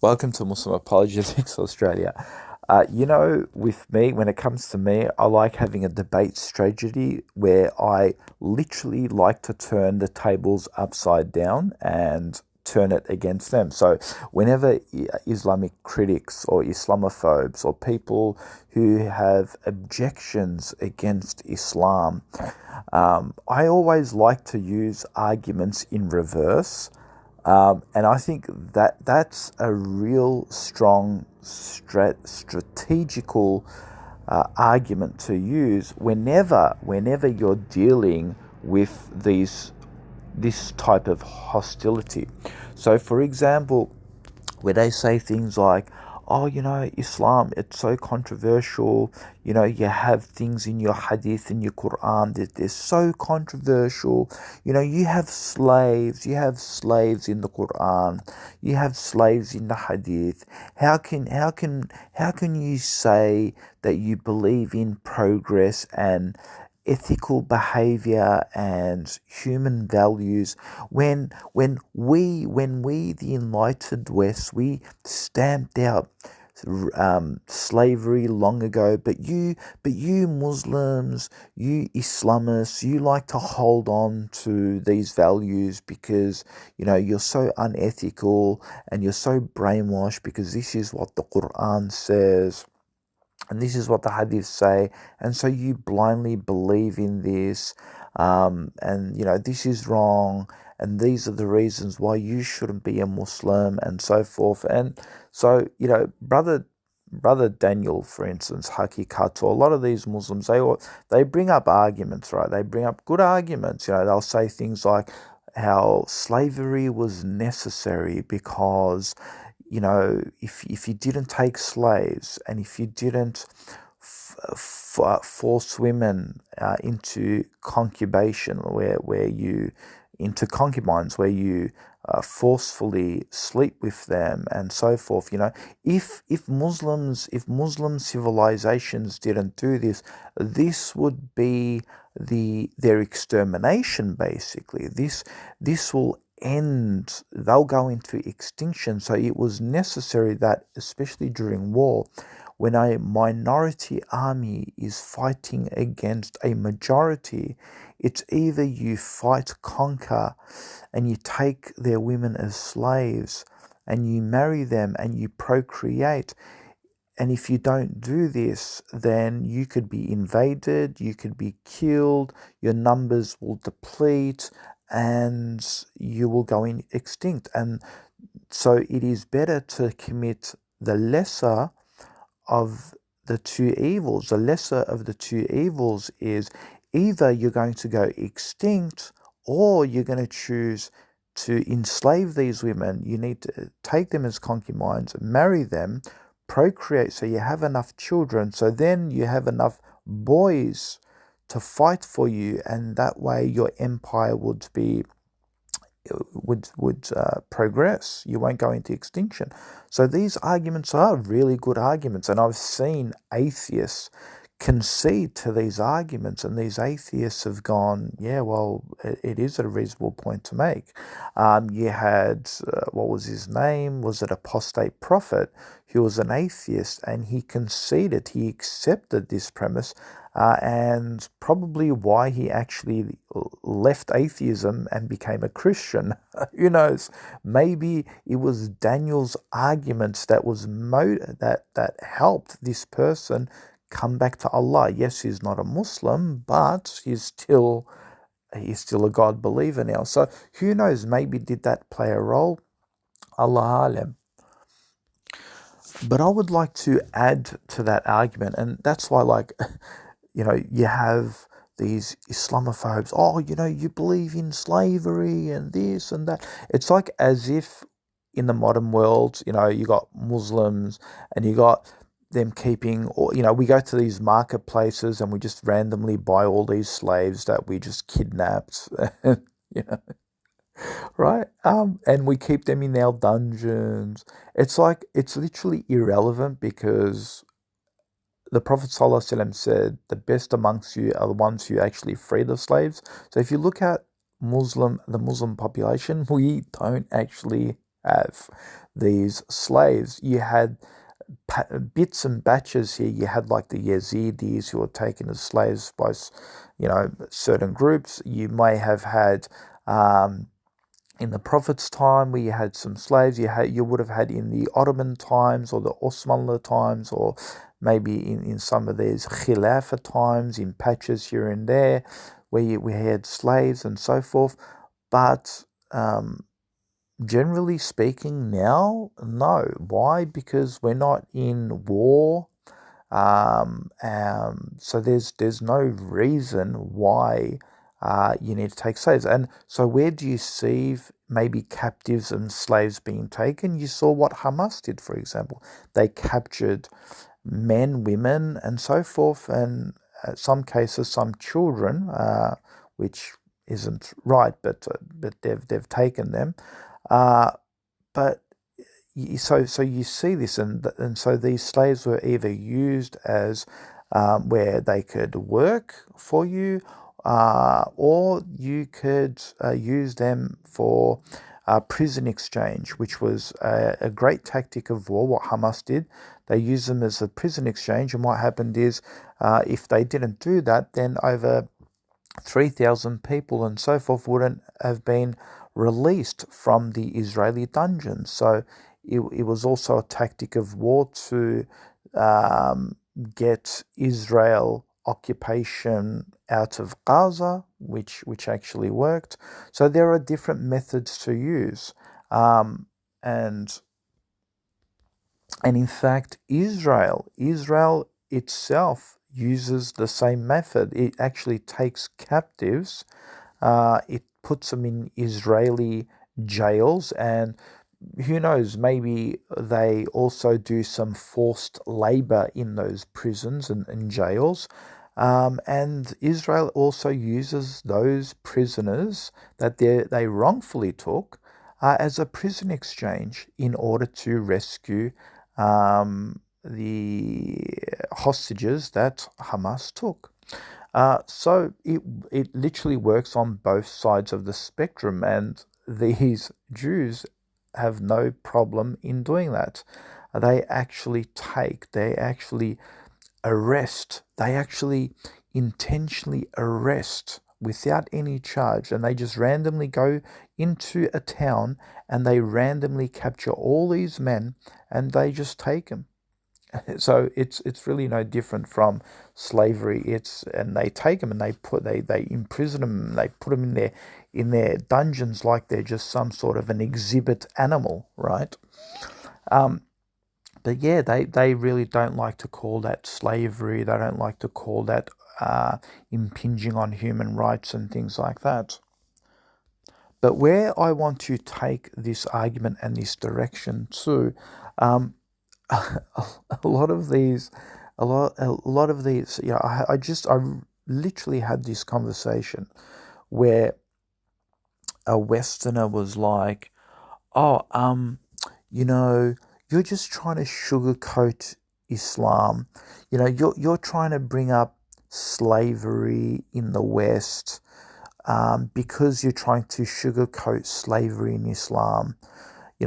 Welcome to Muslim Apologetics Australia. With me, when it comes to me, I like having a debate strategy where I literally like to turn the tables upside down and turn it against them. So, whenever Islamic critics or Islamophobes or people who have objections against Islam, I always like to use arguments in reverse, and I think that that's a real strong strategical argument to use whenever you're dealing with this type of hostility. So, for example, where they say things like, oh, Islam, it's so controversial. You have things in your hadith, in your Quran that they're so controversial. You have slaves in the Quran, you have slaves in the hadith. How can you say that you believe in progress and ethical behavior and human values when we the enlightened West, we stamped out slavery long ago, but you Muslims, you Islamists, you like to hold on to these values because you're so unethical and you're so brainwashed because this is what the Quran says and this is what the hadiths say, and so you blindly believe in this, and this is wrong, and these are the reasons why you shouldn't be a Muslim, and so forth. And so brother Daniel, for instance, Hakikato, a lot of these Muslims, they bring up arguments, right? They bring up good arguments. They'll say things like how slavery was necessary because if you didn't take slaves and if you didn't force women into concubination, where you into concubines, where you forcefully sleep with them and so forth. If Muslim civilizations didn't do this, this would be their extermination. Basically, this will end. They'll go into extinction. So it was necessary that, especially during war, when a minority army is fighting against a majority, it's either you fight, conquer, and you take their women as slaves, and you marry them, and you procreate. And if you don't do this, then you could be invaded, you could be killed, your numbers will deplete, and you will go extinct. And so it is better to commit the lesser of the two evils. The lesser of the two evils is either you're going to go extinct or you're going to choose to enslave these women. You need to take them as concubines, marry them, procreate so you have enough children, so then you have enough boys to fight for you, and that way your empire would progress. You won't go into extinction. So these arguments are really good arguments, and I've seen atheists concede to these arguments, and these atheists have gone, yeah, well, it is a reasonable point to make. You had, what was his name? Was it Apostate Prophet? He was an atheist, and he conceded, he accepted this premise, and probably why he actually left atheism and became a Christian. Who knows? Maybe it was Daniel's arguments that helped this person come back to Allah. Yes, he's not a Muslim, but he's still a God believer now. So who knows? Maybe did that play a role? Allah alam. But I would like to add to that argument, and that's why, you have these Islamophobes. Oh, you believe in slavery and this and that. It's like as if in the modern world, you got Muslims and you got them keeping, or we go to these marketplaces and we just randomly buy all these slaves that we just kidnapped, you know, right? And we keep them in our dungeons. It's like it's literally irrelevant because the Prophet ﷺ said, the best amongst you are the ones who actually free the slaves. So if you look at the Muslim population, we don't actually have these slaves. You had bits and batches here. You had like the Yazidis who were taken as slaves by, certain groups. You may have had in the Prophet's time, where you had some slaves. You would have had in the Ottoman times or the Osmanli times, or maybe in some of these Khilafah times, in patches here and there, where we had slaves and so forth. But generally speaking, now, no. Why? Because we're not in war. So there's no reason why you need to take slaves. And so where do you see maybe captives and slaves being taken? You saw what Hamas did, for example. They captured men, women, and so forth, and some cases, some children, which isn't right, but they've taken them. But so you see this, and so these slaves were either used as where they could work for you, or you could use them for prison exchange, which was a great tactic of war. What Hamas did, they used them as a prison exchange, and what happened is, if they didn't do that, then over 3,000 people and so forth wouldn't have been released from the Israeli dungeons. So it was also a tactic of war to get Israel occupation out of Gaza, which actually worked. So there are different methods to use, and in fact, Israel itself uses the same method. It actually takes captives, it puts them in Israeli jails, and who knows, maybe they also do some forced labor in those prisons and jails. And Israel also uses those prisoners that they wrongfully took as a prison exchange in order to rescue the hostages that Hamas took. So it literally works on both sides of the spectrum, and these Jews have no problem in doing that. They actually arrest, they actually intentionally arrest without any charge, and they just randomly go into a town and they randomly capture all these men and they just take them. So it's really no different from slavery. And they take them and they imprison them, and they put them in their dungeons like they're just some sort of an exhibit animal, right? But yeah, they really don't like to call that slavery. They don't like to call that impinging on human rights and things like that. But where I want to take this argument and this direction to, a lot of these, I literally had this conversation where a Westerner was like, "Oh, you're just trying to sugarcoat Islam. You're trying to bring up slavery in the West, because you're trying to sugarcoat slavery in Islam. You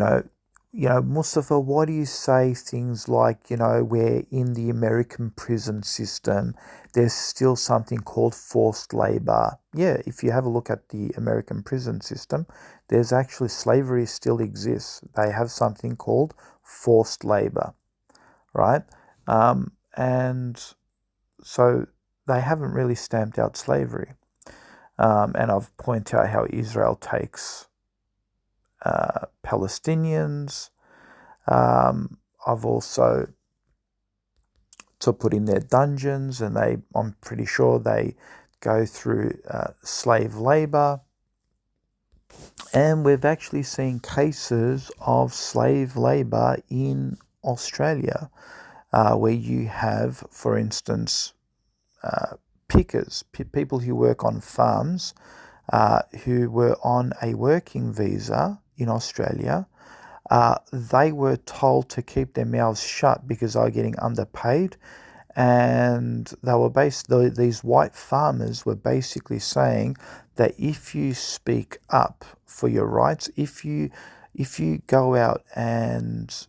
know, Mustafa, why do you say things like, where in the American prison system, there's still something called forced labor? Yeah, if you have a look at the American prison system, there's actually slavery still exists. They have something called forced labor, right? And so they haven't really stamped out slavery. And I've pointed out how Israel takes Palestinians. I've also to put in their dungeons, and I'm pretty sure they go through slave labor. And we've actually seen cases of slave labor in Australia, where you have, for instance, pickers, people who work on farms, who were on a working visa in Australia. They were told to keep their mouths shut because they were getting underpaid, and these white farmers were basically saying that if you speak up for your rights, if you if you go out and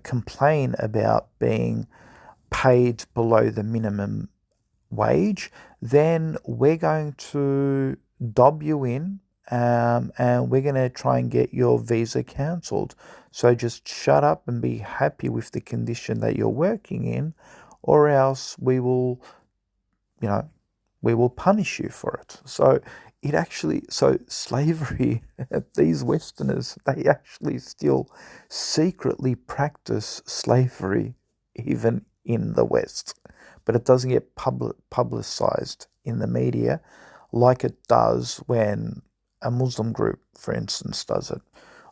complain about being paid below the minimum wage, then we're going to dob you in, and we're going to try and get your visa cancelled. So just shut up and be happy with the condition that you're working in, or else you know, we will punish you for it. So slavery, these Westerners, they actually still secretly practice slavery even in the West, but it doesn't get publicized in the media like it does when a Muslim group, for instance, does it,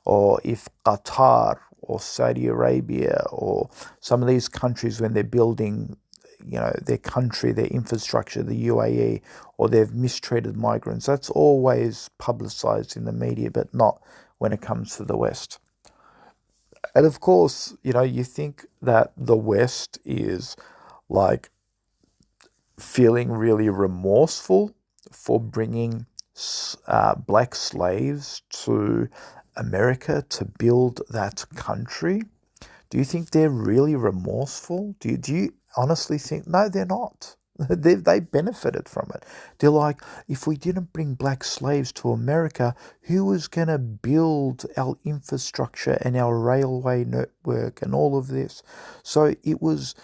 or if Qatar or Saudi Arabia or some of these countries, when they're building their country, their infrastructure, the UAE, or they've mistreated migrants. That's always publicized in the media, but not when it comes to the West. And of course, you think that the West is like feeling really remorseful for bringing black slaves to America to build that country. Do you think they're really remorseful? Do you honestly think? No, they're not. They benefited from it. They're like, if we didn't bring black slaves to America, who was going to build our infrastructure and our railway network and all of this? So it was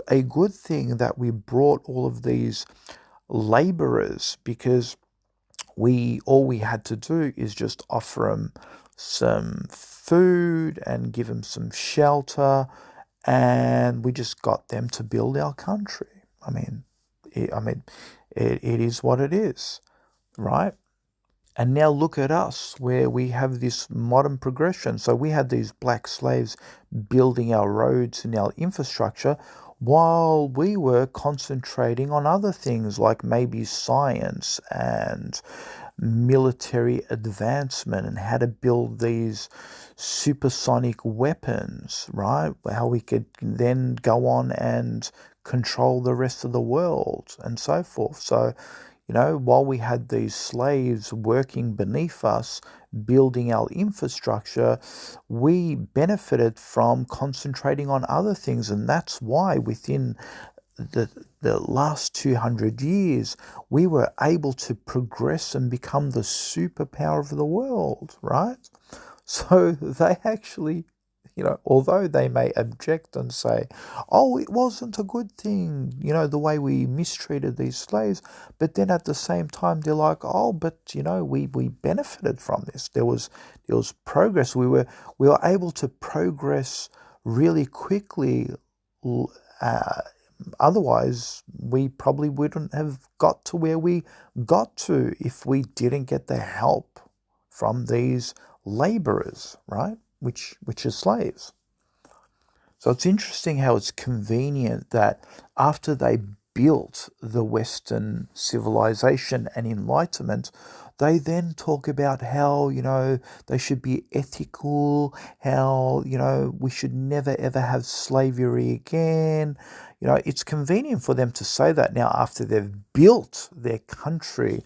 a good thing that we brought all of these laborers, because all we had to do is just offer them some food and give them some shelter, and we just got them to build our country. It is what it is, right? And now look at us, where we have this modern progression. So we had these black slaves building our roads and our infrastructure, while we were concentrating on other things like maybe science and military advancement and how to build these supersonic weapons, right? How we could then go on and control the rest of the world and so forth. So, while we had these slaves working beneath us, building our infrastructure, we benefited from concentrating on other things. And that's why within the last 200 years, we were able to progress and become the superpower of the world, right? So they actually, although they may object and say, oh, it wasn't a good thing, the way we mistreated these slaves, but then at the same time, they're like, oh, but, we benefited from this. There was progress. We were able to progress really quickly. Otherwise, we probably wouldn't have got to where we got to if we didn't get the help from these laborers, right? Which are slaves. So it's interesting how it's convenient that after they built the Western civilization and enlightenment, they then talk about how, they should be ethical, how, we should never ever have slavery again. It's convenient for them to say that now after they've built their country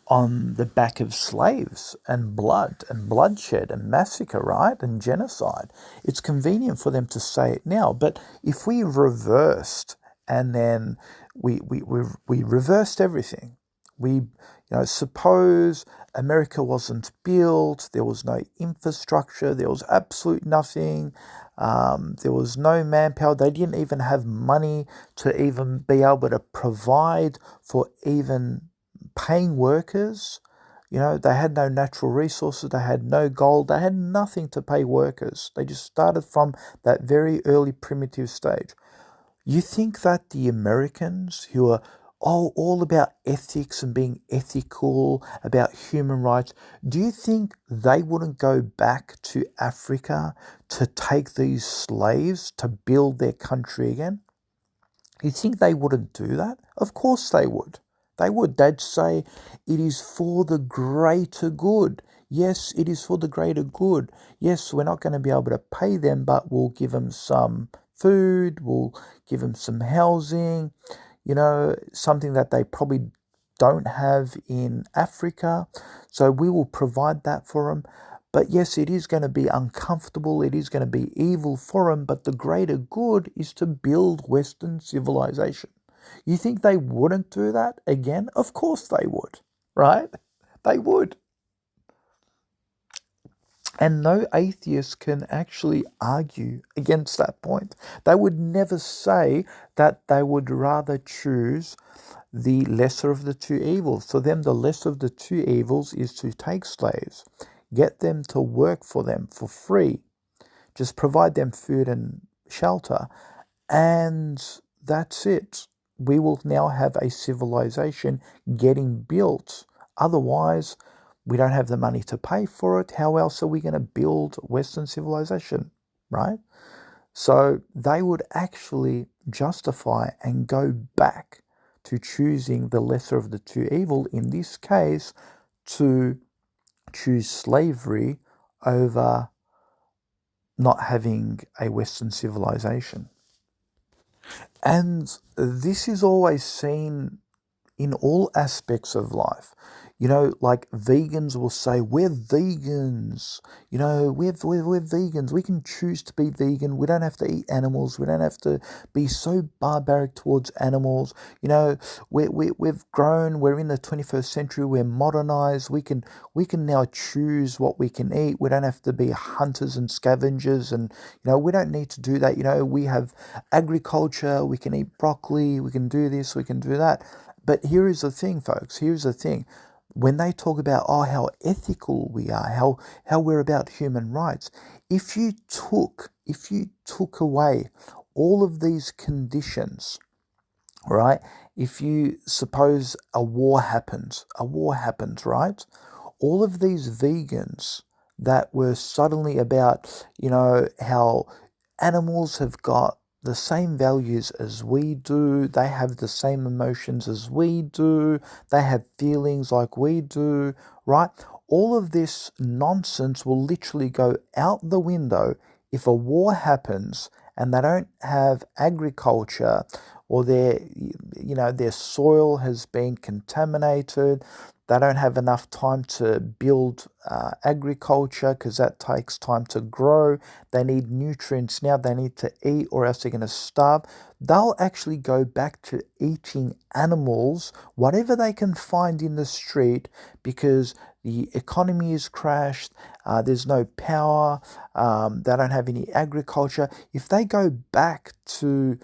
on the back of slaves and blood and bloodshed and massacre, right? And genocide. It's convenient for them to say it now. But if we reversed and then we reversed everything, suppose America wasn't built, there was no infrastructure, there was absolute nothing, there was no manpower, they didn't even have money to even be able to provide for even paying workers. They had no natural resources, they had no gold, they had nothing to pay workers. They just started from that very early primitive stage. You think that the Americans, who are all about ethics and being ethical, about human rights, do you think they wouldn't go back to Africa to take these slaves to build their country again? You think they wouldn't do that? Of course they would. They would. They'd say it is for the greater good. Yes, it is for the greater good. Yes, we're not going to be able to pay them, but we'll give them some food, we'll give them some housing, something that they probably don't have in Africa. So we will provide that for them. But yes, it is going to be uncomfortable, it is going to be evil for them, but the greater good is to build Western civilization. You think they wouldn't do that again? Of course they would, right? They would. And no atheist can actually argue against that point. They would never say that they would rather choose the lesser of the two evils. For them, the lesser of the two evils is to take slaves, get them to work for them for free, just provide them food and shelter, and that's it. We will now have a civilization getting built. Otherwise, we don't have the money to pay for it. How else are we going to build Western civilization, right? So they would actually justify and go back to choosing the lesser of the two evil, in this case, to choose slavery over not having a Western civilization. And this is always seen in all aspects of life. You know, like vegans will say, we're vegans. You know, we're vegans. We can choose to be vegan. We don't have to eat animals. We don't have to be so barbaric towards animals. You know, we've grown. We're in the 21st century. We're modernized. We can now choose what we can eat. We don't have to be hunters and scavengers. And, you know, we don't need to do that. You know, we have agriculture. We can eat broccoli. We can do this. We can do that. But here is the thing, folks. Here's the thing. When they talk about, how ethical we are, how we're about human rights, if you took away all of these conditions, right? If you suppose a war happens, right? All of these vegans that were suddenly about, you know, how animals have got the same values as we do, they have the same emotions as we do, they have feelings like we do, right? All of this nonsense will literally go out the window if a war happens and they don't have agriculture, or their soil has been contaminated. They don't have enough time to build agriculture because that takes time to grow. They need nutrients now. They need to eat or else they're going to starve. They'll actually go back to eating animals, whatever they can find in the street, because the economy is crashed. There's no power. They don't have any agriculture. If they go back to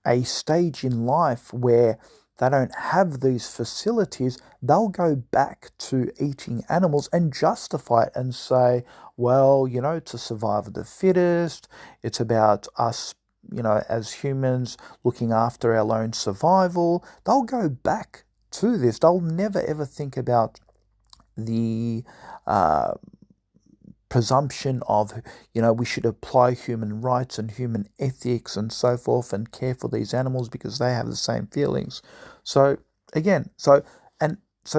a stage in life where they don't have these facilities, they'll go back to eating animals and justify it and say, well, you know, to survive the fittest, it's about us, you know, as humans looking after our own survival. They'll go back to this. They'll never ever think about the presumption of, you know, we should apply human rights and human ethics and so forth and care for these animals because they have the same feelings. So again, so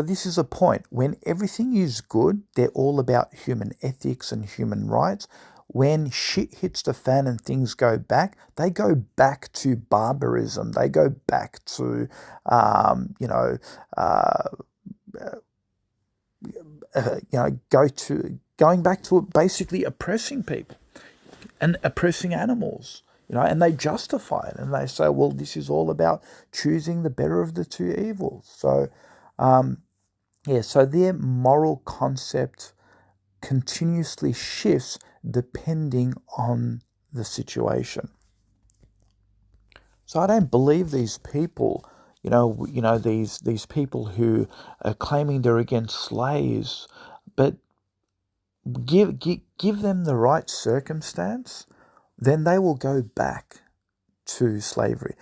this is a point. When everything is good, they're all about human ethics and human rights. When shit hits the fan and things go back, they go back to barbarism. They go back to, you know, going back to basically oppressing people and oppressing animals, you know, and they justify it and they say, well, this is all about choosing the better of the two evils. So, so their moral concept continuously shifts depending on the situation. So I don't believe these people, these people who are claiming they're against slaves, but give them the right circumstance, then they will go back to slavery.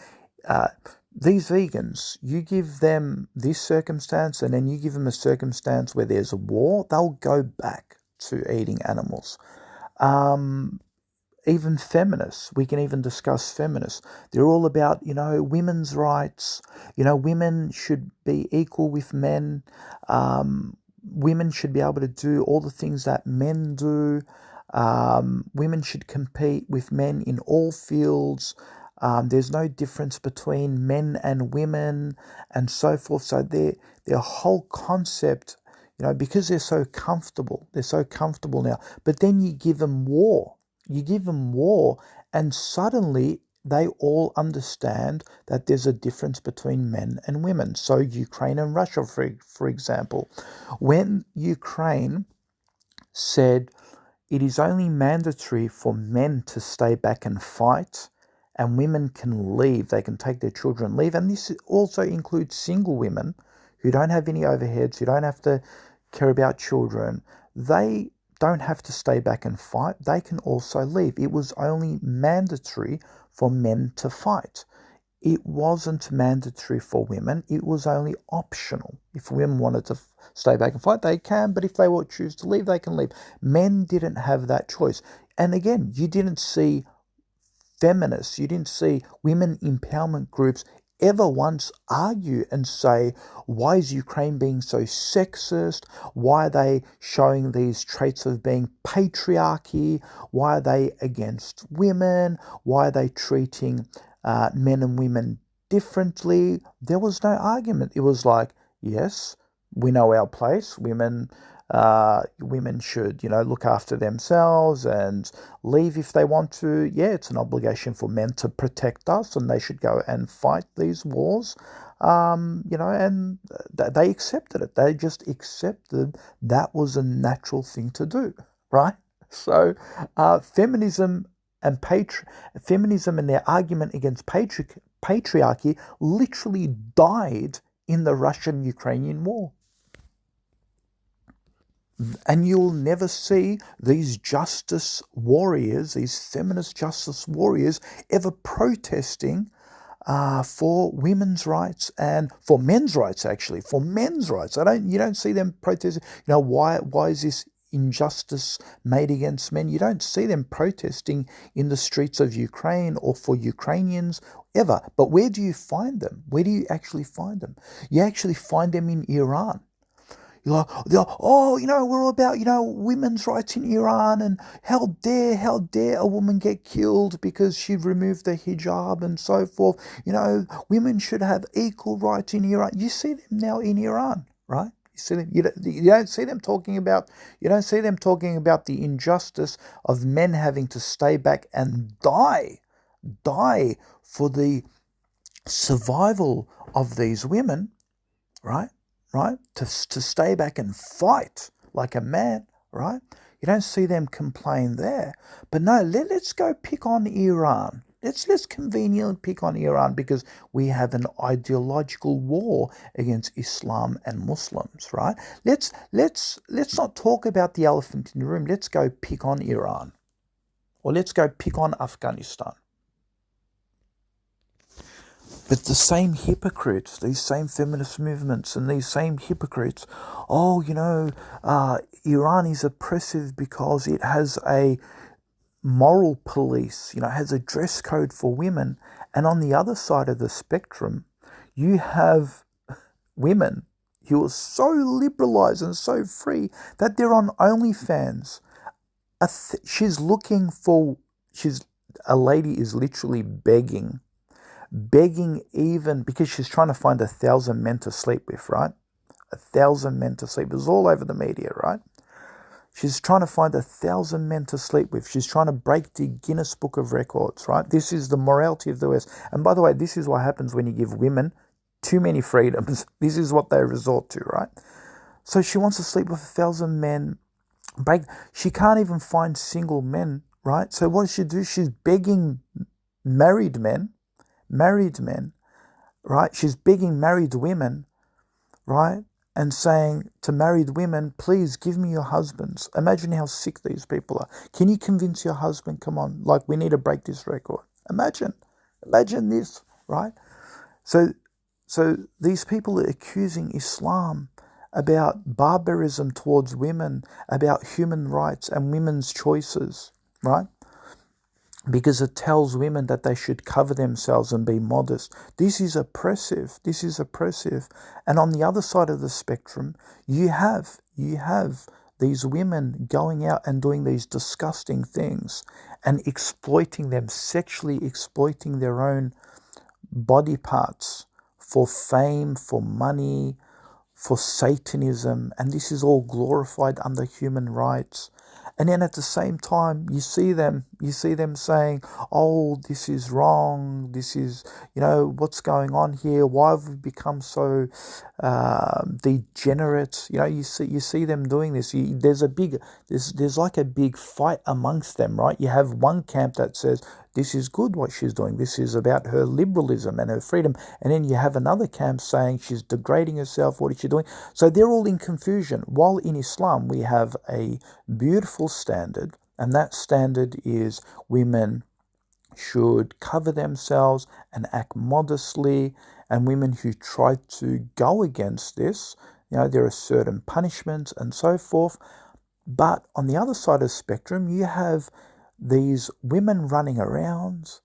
These vegans, you give them this circumstance and then you give them a circumstance where there's a war, they'll go back to eating animals. Even feminists, we can even discuss feminists. They're all about, women's rights. Women should be equal with men. Women should be able to do all the things that men do. Women should compete with men in all fields. There's no difference between men and women and so forth. So their whole concept, because they're so comfortable now. But then you give them war. You give them war, and suddenly they all understand that there's a difference between men and women. So Ukraine and Russia, for example, when Ukraine said it is only mandatory for men to stay back and fight, and women can leave, they can take their children and leave, and this also includes single women who don't have any overheads, who don't have to care about children. They don't have to stay back and fight, they can also leave. It was only mandatory for men to fight. It wasn't mandatory for women, it was only optional. If women wanted to stay back and fight, they can, but if they choose to leave, they can leave. Men didn't have that choice. And again, you didn't see feminists, you didn't see women empowerment groups ever once argue and say, why is Ukraine being so sexist? Why are they showing these traits of being patriarchy? Why are they against women? Why are they treating men and women differently? There was no argument. It was like, yes, we know our place. Women should, look after themselves and leave if they want to. Yeah, it's an obligation for men to protect us, and they should go and fight these wars. And they accepted it. They just accepted that was a natural thing to do, right? So, feminism and their argument against patriarchy literally died in the Russian-Ukrainian war. And you'll never see these justice warriors, these feminist justice warriors, ever protesting for women's rights and for men's rights. Actually, for men's rights, you don't see them protesting. Why is this injustice made against men? You don't see them protesting in the streets of Ukraine or for Ukrainians ever. But where do you find them? Where do you actually find them? You actually find them in Iran. You're like, we're all about, women's rights in Iran, and how dare a woman get killed because she removed the hijab and so forth. Women should have equal rights in Iran. You see them now in Iran, right? You see them. You don't see them talking about. You don't see them talking about the injustice of men having to stay back and die for the survival of these women, right? Right? To stay back and fight like a man, right? You don't see them complain there. But no, let's go pick on Iran. Let's conveniently pick on Iran because we have an ideological war against Islam and Muslims, right? Let's not talk about the elephant in the room. Let's go pick on Iran. Or let's go pick on Afghanistan. But the same hypocrites, these same feminist movements and these same hypocrites, Iran is oppressive because it has a moral police, has a dress code for women. And on the other side of the spectrum, you have women who are so liberalized and so free that they're on OnlyFans. A lady is literally begging even because she's trying to find 1,000 men to sleep with, right? 1,000 men to sleep. It was all over the media, right? She's trying to find 1,000 men to sleep with. She's trying to break the Guinness Book of Records, right? This is the morality of the West. And by the way, this is what happens when you give women too many freedoms. This is what they resort to, right? So she wants to sleep with 1,000 men. She can't even find single men, right? So what does she do? She's begging married men, right? She's begging married women, right? And saying to married women, please give me your husbands. Imagine how sick these people are. Can you convince your husband, come on, we need to break this record. Imagine this, right? So these people are accusing Islam about barbarism towards women, about human rights and women's choices, right? Because it tells women that they should cover themselves and be modest. This is oppressive. And on the other side of the spectrum, you have these women going out and doing these disgusting things and exploiting them, sexually exploiting their own body parts for fame, for money, for Satanism, and this is all glorified under human rights. And then at the same time, you see them saying, oh, this is wrong, this is, what's going on here? Why have we become so degenerate? You see them doing this. There's like a big fight amongst them, right? You have one camp that says, this is good what she's doing. This is about her liberalism and her freedom. And then you have another camp saying she's degrading herself. What is she doing? So they're all in confusion. While in Islam, we have a beautiful standard, and that standard is women should cover themselves and act modestly, and women who try to go against this, there are certain punishments and so forth. But on the other side of the spectrum, you have these women running around,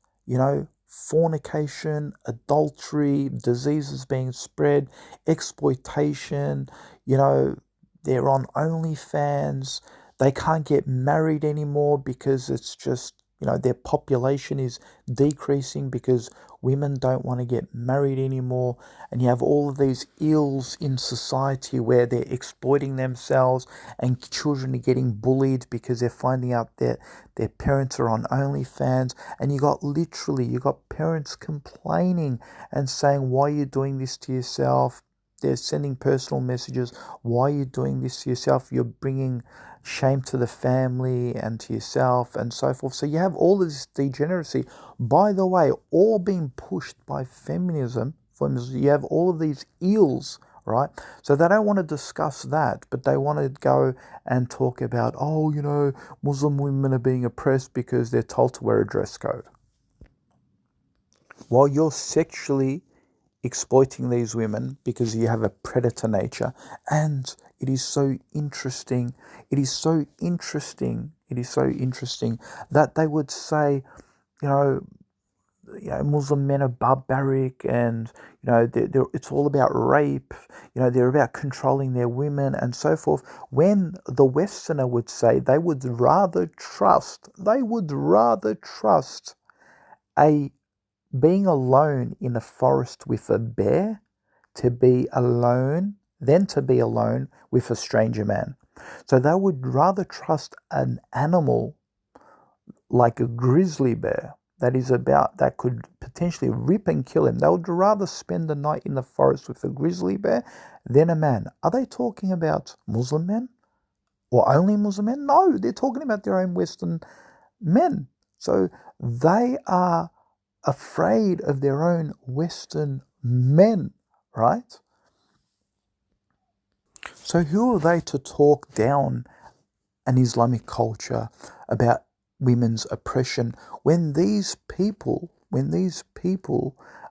fornication, adultery, diseases being spread, exploitation, they're on OnlyFans, they can't get married anymore because it's just, their population is decreasing because women don't want to get married anymore. And you have all of these ills in society where they're exploiting themselves, and children are getting bullied because they're finding out that their parents are on OnlyFans. And you got parents complaining and saying, why are you doing this to yourself? They're sending personal messages. Why are you doing this to yourself? You're bringing shame to the family and to yourself and so forth. So you have all of this degeneracy, by the way, all being pushed by feminism. You have all of these ills, right? So they don't want to discuss that, but they want to go and talk about, Muslim women are being oppressed because they're told to wear a dress code. While you're sexually exploiting these women because you have a predator nature. And it is so interesting that they would say, Muslim men are barbaric, and it's all about rape, they're about controlling their women and so forth, when the Westerner would say they would rather trust being alone in a forest with a bear than to be alone with a stranger man. So they would rather trust an animal like a grizzly bear that could potentially rip and kill him. They would rather spend the night in the forest with a grizzly bear than a man. Are they talking about Muslim men? Or only Muslim men? No, they're talking about their own Western men. So they are afraid of their own Western men, right? So who are they to talk down an Islamic culture about women's oppression when these people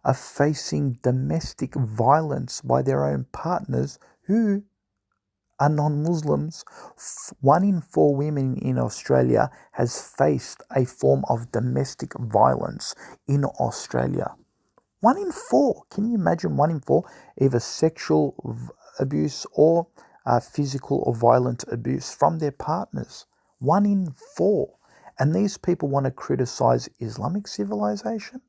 are facing domestic violence by their own partners who are non-Muslims? 1 in 4 women in Australia has faced a form of domestic violence in Australia. 1 in 4. Can you imagine 1 in 4? Either sexual abuse or physical or violent abuse from their partners. 1 in 4. And these people want to criticize Islamic civilization,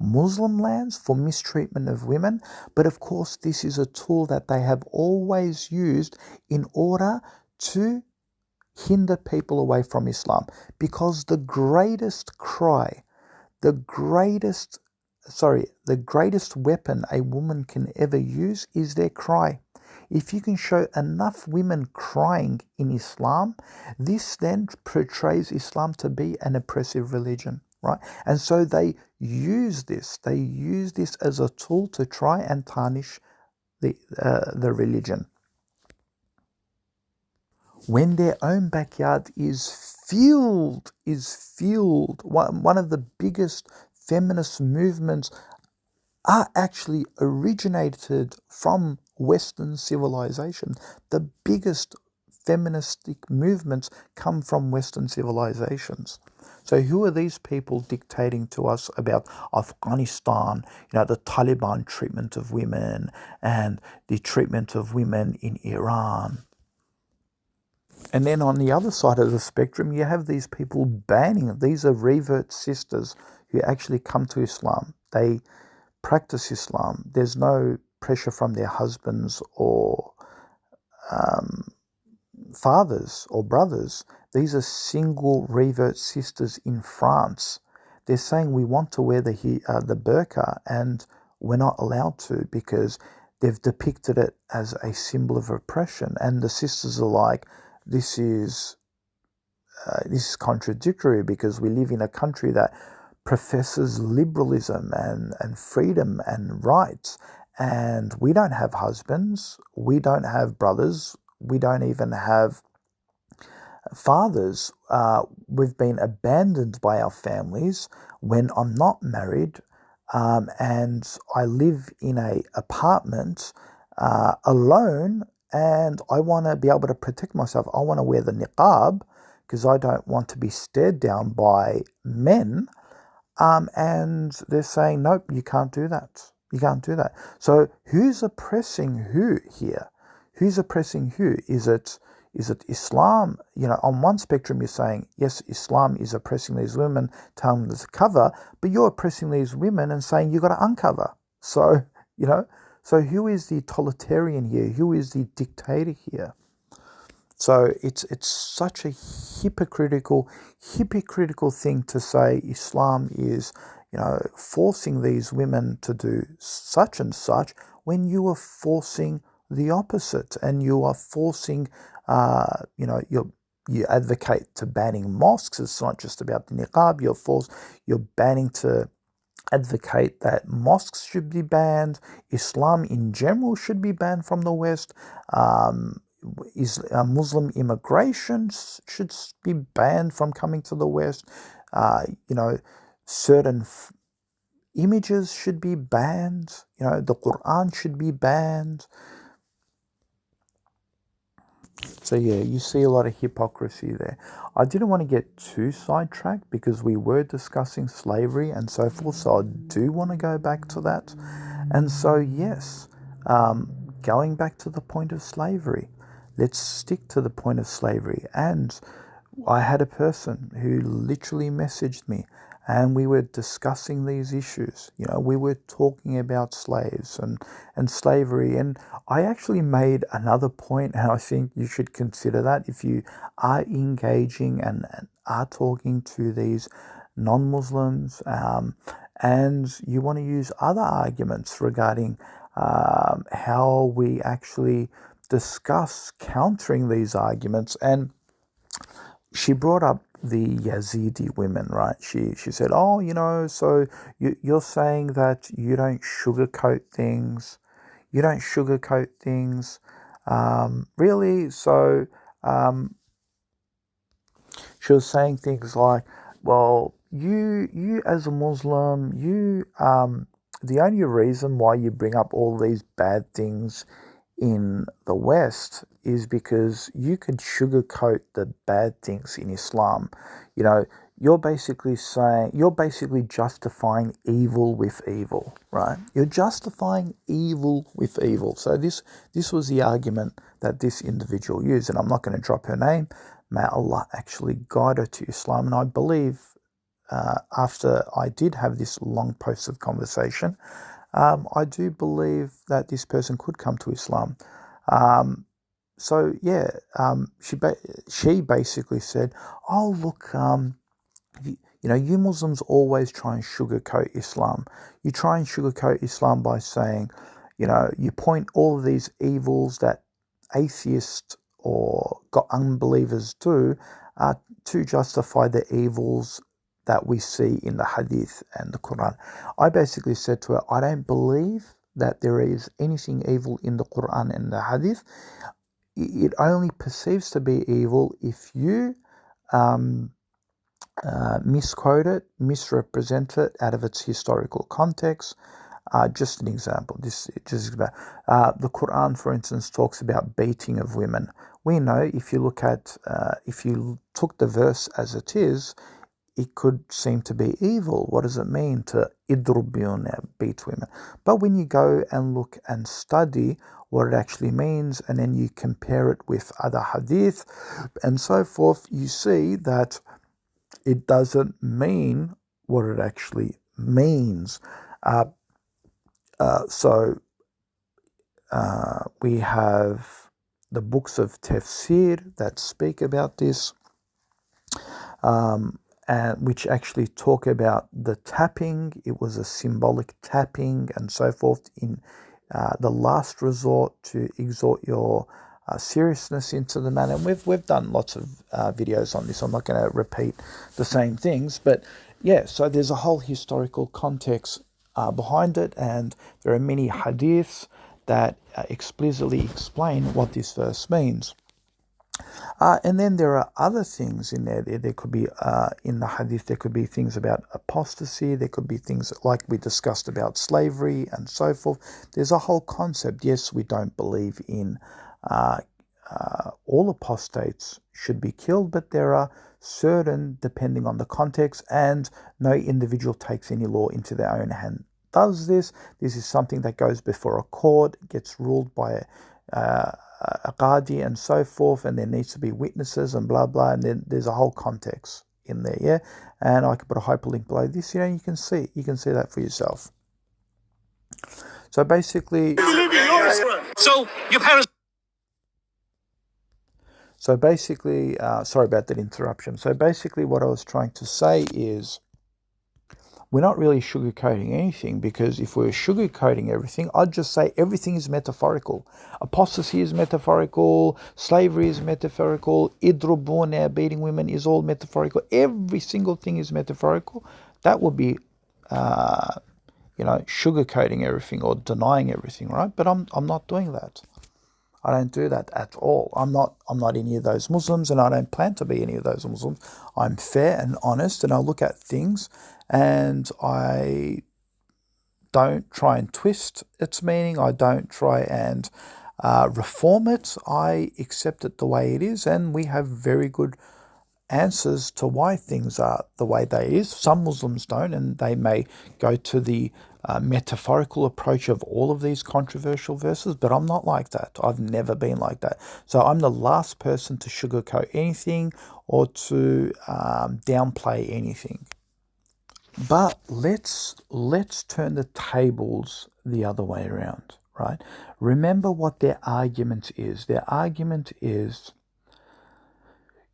Muslim lands for mistreatment of women. But of course, this is a tool that they have always used in order to hinder people away from Islam. Because the greatest weapon a woman can ever use is their cry. If you can show enough women crying in Islam, this then portrays Islam to be an oppressive religion, right? And so they use this as a tool to try and tarnish the religion. When their own backyard is filled, one of the biggest feminist movements are actually originated from Western civilization. The biggest feministic movements come from Western civilizations. So who are these people dictating to us about Afghanistan, the Taliban treatment of women and the treatment of women in Iran? And then on the other side of the spectrum, you have these people banning. These are revert sisters who actually come to Islam. They practice Islam. There's no pressure from their husbands or fathers or brothers. These are single revert sisters in France. They're saying we want to wear the burqa, and we're not allowed to because they've depicted it as a symbol of oppression. And the sisters are like, this is contradictory because we live in a country that professes liberalism and freedom and rights, and we don't have husbands, we don't have brothers, we don't even have fathers. We've been abandoned by our families when I'm not married, and I live in a apartment alone, and I want to be able to protect myself. I want to wear the niqab because I don't want to be stared down by men. And they're saying, nope, you can't do that. You can't do that. So who's oppressing who here? Who's oppressing who? Is it Islam? On one spectrum, you're saying, yes, Islam is oppressing these women, telling them to cover, but you're oppressing these women and saying you've got to uncover. So, so who is the totalitarian here? Who is the dictator here? So it's such a hypocritical thing to say Islam is, forcing these women to do such and such when you are forcing the opposite, and you are forcing, you advocate to banning mosques. It's not just about the niqab. You're banning to advocate that mosques should be banned. Islam in general should be banned from the West. Muslim immigration should be banned from coming to the West. Certain images should be banned. The Quran should be banned. So yeah, you see a lot of hypocrisy there. I didn't want to get too sidetracked because we were discussing slavery and so forth, so I do want to go back to that. And so yes, going back to the point of slavery, let's stick to the point of slavery. And I had a person who literally messaged me, and we were discussing these issues. We were talking about slaves and slavery. And I actually made another point, and I think you should consider that if you are engaging and are talking to these non-Muslims, and you want to use other arguments regarding how we actually discuss countering these arguments. And she brought up the Yazidi women, right? She said, so you're saying that you don't sugarcoat things. You don't sugarcoat things. Really? So she was saying things like, well, you as a Muslim, the only reason why you bring up all these bad things in the West is because you can sugarcoat the bad things in Islam. You're basically justifying evil with evil, right? You're justifying evil with evil. So this was the argument that this individual used, and I'm not going to drop her name. May Allah actually guide her to Islam. And I believe after I did have this long posted conversation, I do believe that this person could come to Islam. So yeah, she basically said, "Oh look, you Muslims always try and sugarcoat Islam. You try and sugarcoat Islam by saying, you point all of these evils that atheists or unbelievers do to justify the evils that we see in the Hadith and the Quran." I basically said to her, I don't believe that there is anything evil in the Quran and the Hadith. It only perceives to be evil if you misquote it, misrepresent it out of its historical context. Just an example. The Quran, for instance, talks about beating of women. We know if you took the verse as it is, it could seem to be evil. What does it mean to idrubiyun, beat women? But when you go and look and study what it actually means, and then you compare it with other hadith and so forth, you see that it doesn't mean what it actually means. So we have the books of tafsir that speak about this, and which actually talk about the tapping. It was a symbolic tapping and so forth in the last resort to exhort your seriousness into the matter. And we've done lots of videos on this. I'm not going to repeat the same things, but yeah, so there's a whole historical context behind it, and there are many hadiths that explicitly explain what this verse means. And then there are other things in there. There could be, in the hadith, there could be things about apostasy. There could be things like we discussed about slavery and so forth. There's a whole concept. Yes, we don't believe in all apostates should be killed, but there are certain, depending on the context, and no individual takes any law into their own hand. Does this? This is something that goes before a court, gets ruled by a qadi and so forth, and there needs to be witnesses and blah blah, and then there's a whole context in there, yeah. And I can put a hyperlink below this, you can see that for yourself. So basically, sorry about that interruption. So basically, what I was trying to say is, we're not really sugarcoating anything, because if we were sugarcoating everything, I'd just say everything is metaphorical. Apostasy is metaphorical, slavery is metaphorical, idrubuna, beating women, is all metaphorical. Every single thing is metaphorical. That would be, sugarcoating everything or denying everything, right? But I'm not doing that. I don't do that at all. I'm not any of those Muslims, and I don't plan to be any of those Muslims. I'm fair and honest, and I look at things, and I don't try and twist its meaning. I don't try and reform it. I accept it the way it is, and we have very good answers to why things are the way they is. Some Muslims don't, and they may go to the metaphorical approach of all of these controversial verses, but I'm not like that. I've never been like that. So I'm the last person to sugarcoat anything or to downplay anything. But let's turn the tables the other way around, right? Remember what their argument is. Their argument is,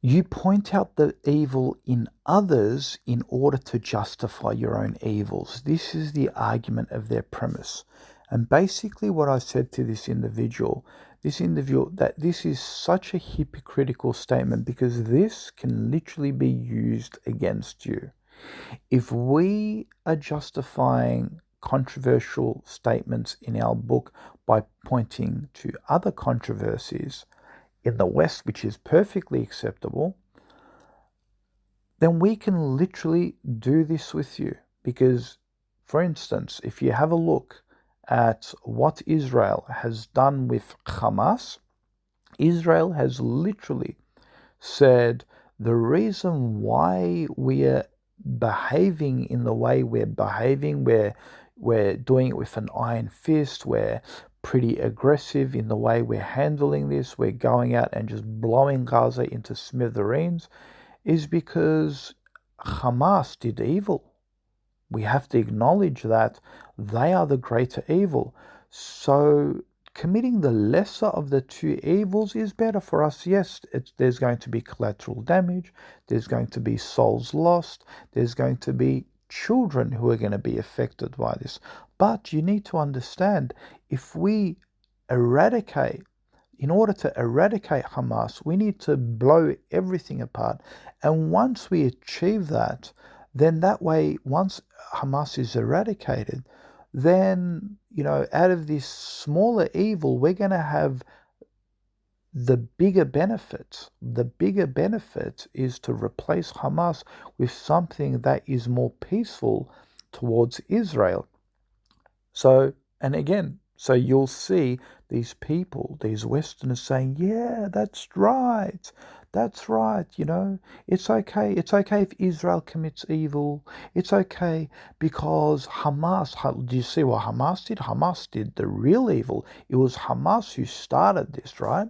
you point out the evil in others in order to justify your own evils. This is the argument of their premise. And basically what I said to this individual, that this is such a hypocritical statement, because this can literally be used against you. If we are justifying controversial statements in our book by pointing to other controversies in the West, which is perfectly acceptable, then we can literally do this with you. Because, for instance, if you have a look at what Israel has done with Hamas, Israel has literally said the reason why we are behaving in the way we're behaving, we're doing it with an iron fist, we're pretty aggressive in the way we're handling this, we're going out and just blowing Gaza into smithereens, is because Hamas did evil. We have to acknowledge that they are the greater evil. So committing the lesser of the two evils is better for us. Yes, there's going to be collateral damage, there's going to be souls lost, there's going to be children who are going to be affected by this. But you need to understand, if we in order to eradicate Hamas, we need to blow everything apart. And once we achieve that, then that way, once Hamas is eradicated, then, out of this smaller evil, we're going to have the bigger benefit. The bigger benefit is to replace Hamas with something that is more peaceful towards Israel. So, and again, So you'll see these people, these Westerners saying, yeah, that's right. That's right. It's okay. It's okay if Israel commits evil. It's okay because Hamas, do you see what Hamas did? Hamas did the real evil. It was Hamas who started this, right?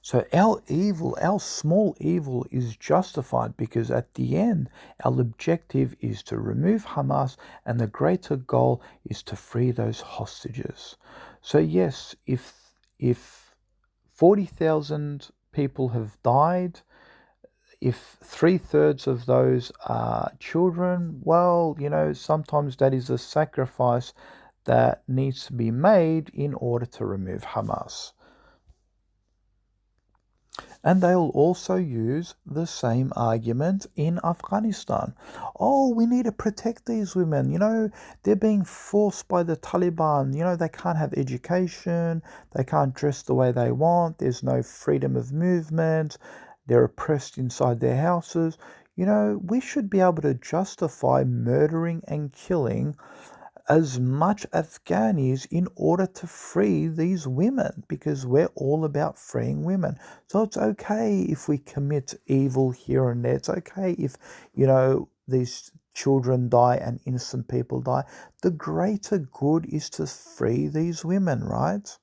So our evil, our small evil is justified because at the end, our objective is to remove Hamas and the greater goal is to free those hostages. So yes, if 40,000 people have died, if 3/3 of those are children, well, sometimes that is a sacrifice that needs to be made in order to remove Hamas. And they'll also use the same argument in Afghanistan. Oh, we need to protect these women. They're being forced by the Taliban. They can't have education. They can't dress the way they want. There's no freedom of movement. They're oppressed inside their houses. We should be able to justify murdering and killing as much Afghanis in order to free these women because we're all about freeing women. So it's okay if we commit evil here and there. It's okay if, these children die and innocent people die. The greater good is to free these women, right?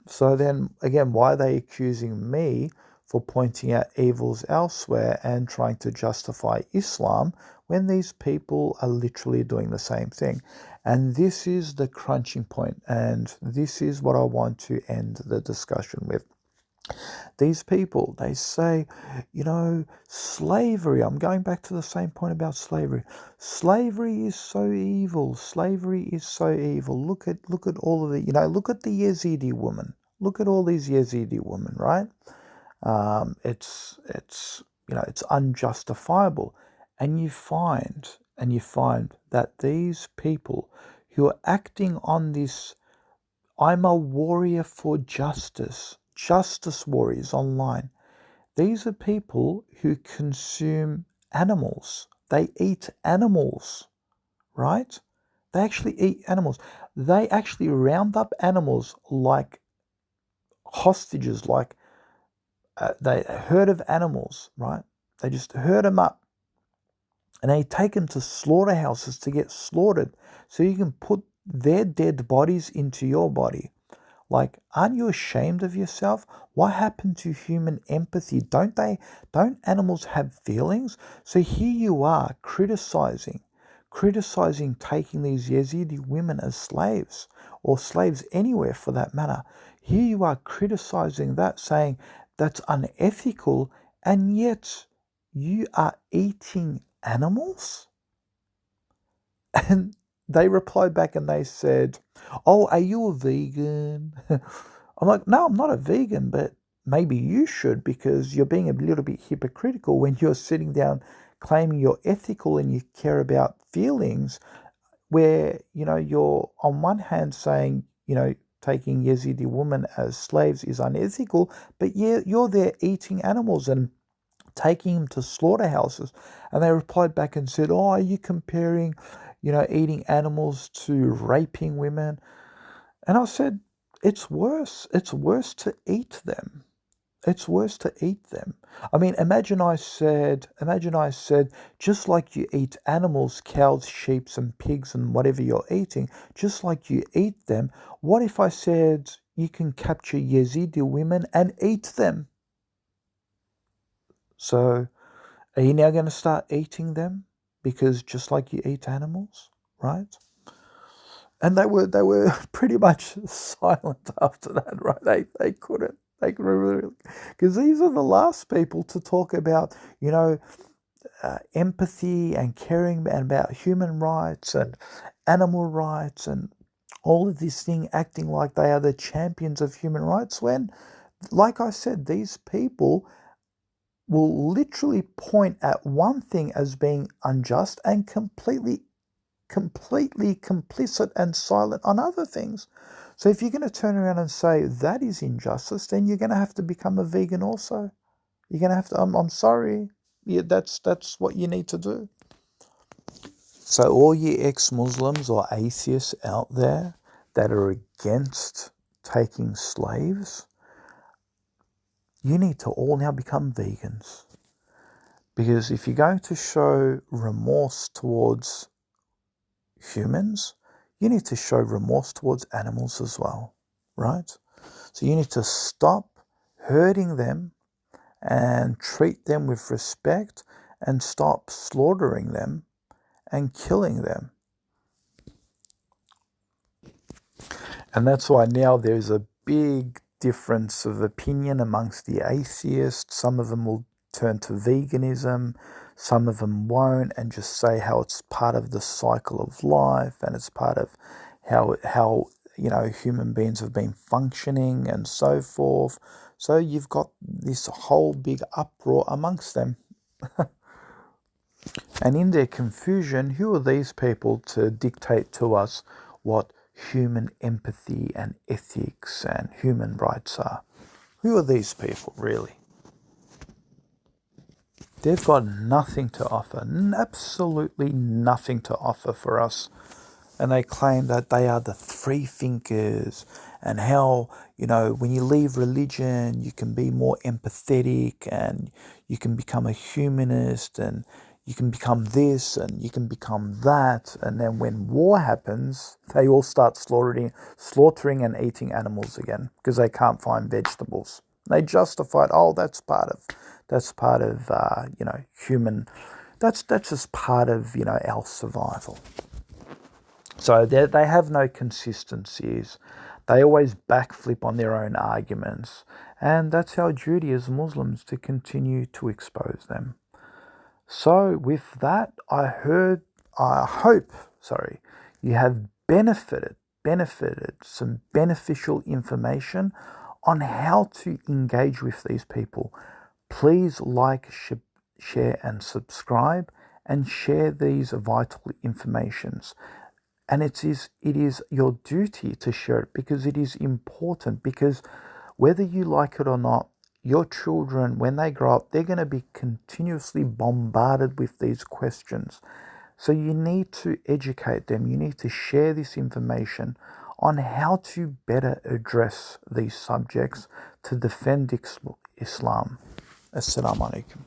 So then again, why are they accusing me for pointing out evils elsewhere and trying to justify Islam when these people are literally doing the same thing? And this is the crunching point, and this is what I want to end the discussion with. These people, they say, slavery. I'm going back to the same point about slavery. Slavery is so evil. Slavery is so evil. Look at all of the, look at the Yazidi woman. Look at all these Yazidi women, right? It's unjustifiable, and you find that these people who are acting on this, I'm a warrior for justice warriors online. These are people who consume animals. They eat animals, right? They actually eat animals. They actually round up animals like hostages, like they herd of animals, right? They just herd them up and they take them to slaughterhouses to get slaughtered so you can put their dead bodies into your body. Like, aren't you ashamed of yourself? What happened to human empathy? Don't animals have feelings? So here you are criticizing taking these Yazidi women as slaves, or slaves anywhere for that matter. Here you are criticizing that, saying that's unethical, and yet you are eating animals? And they replied back and they said, oh, are you a vegan? I'm like, no, I'm not a vegan, but maybe you should, because you're being a little bit hypocritical when you're sitting down claiming you're ethical and you care about feelings, where, you're on one hand saying, taking Yazidi women as slaves is unethical, but yeah, you're there eating animals and taking them to slaughterhouses. And they replied back and said, oh, are you comparing, eating animals to raping women? And I said, it's worse. It's worse to eat them. It's worse to eat them. I mean, imagine I said, just like you eat animals, cows, sheep, and pigs, and whatever you're eating, just like you eat them, what if I said you can capture Yazidi women and eat them? So, are you now going to start eating them? Because just like you eat animals, right? And they were pretty much silent after that, right? They couldn't really, because these are the last people to talk about, empathy and caring and about human rights and animal rights and all of this thing, acting like they are the champions of human rights, when, like I said, these people will literally point at one thing as being unjust and completely complicit and silent on other things. So if you're going to turn around and say that is injustice, then you're going to have to become a vegan also. You're going to have to, I'm sorry. Yeah, that's what you need to do. So all you ex-Muslims or atheists out there that are against taking slaves, you need to all now become vegans. Because if you're going to show remorse towards humans, you need to show remorse towards animals as well, right? So you need to stop hurting them and treat them with respect and stop slaughtering them and killing them. And that's why now there's a big difference of opinion amongst the atheists. Some of them will turn to veganism, some of them won't, and just say how it's part of the cycle of life and it's part of how human beings have been functioning and so forth. So you've got this whole big uproar amongst them. And in their confusion, who are these people to dictate to us what human empathy and ethics and human rights are? Who are these people, really? They've got nothing to offer, absolutely nothing to offer for us. And they claim that they are the free thinkers and how, when you leave religion, you can be more empathetic and you can become a humanist and you can become this and you can become that. And then when war happens, they all start slaughtering and eating animals again because they can't find vegetables. They justify it. Oh, that's part of human. That's just part of our survival. So they have no consistencies. They always backflip on their own arguments. And that's our duty as Muslims to continue to expose them. So with that, I hope you have benefited some beneficial information on how to engage with these people. Please like, share and subscribe and share these vital informations. And it is your duty to share it because it is important, because whether you like it or not, your children, when they grow up, they're going to be continuously bombarded with these questions. So you need to educate them. You need to share this information on how to better address these subjects to defend Islam. Assalamu alaikum.